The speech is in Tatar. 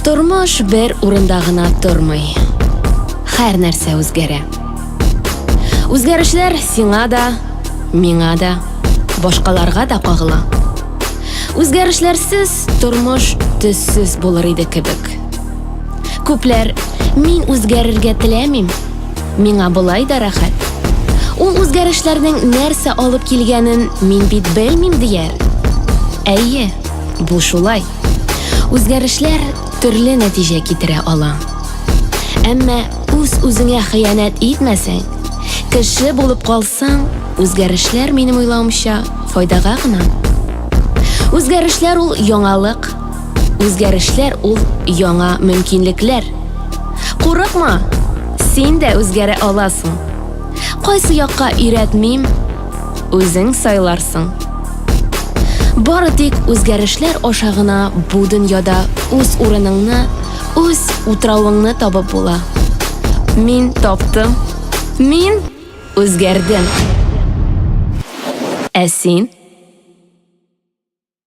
Тормыш бер урында гына тормый. Һәр нәрсә үзгәрә. Үзгәрешләр сиңа да, миңа да, башкаларга да кагыла. Үзгәрешләрсез тормыш төссез булыр иде кебек. Күпләр мин үзгәрергә теләмим, миңа булай да рәхәт. Ул үзгәрешләрнең нәрсә алып килгәнен мин бит белмим дияр. Әйе, бу шулай. Үзгәрешләр төрле нәтиҗә китерә ала. Әмма үзеңә хыянат итмәсәң, кеше булып калсаң, үзгәрешләр минем уйлавымча файдага гына. Үзгәрешләр ул яңалык, үзгәрешләр ул яңа мөмкинлекләр. Курыкма, син дә үзгәрә аласың. Кайсы якка өйрәтмим, үзең сайларсың. Бары тик үзгәрешләр аша гына бу дөньяда үз урыныңны, үз утравыңны табып була. Мин таптым, мин үзгәрдем. Ә син?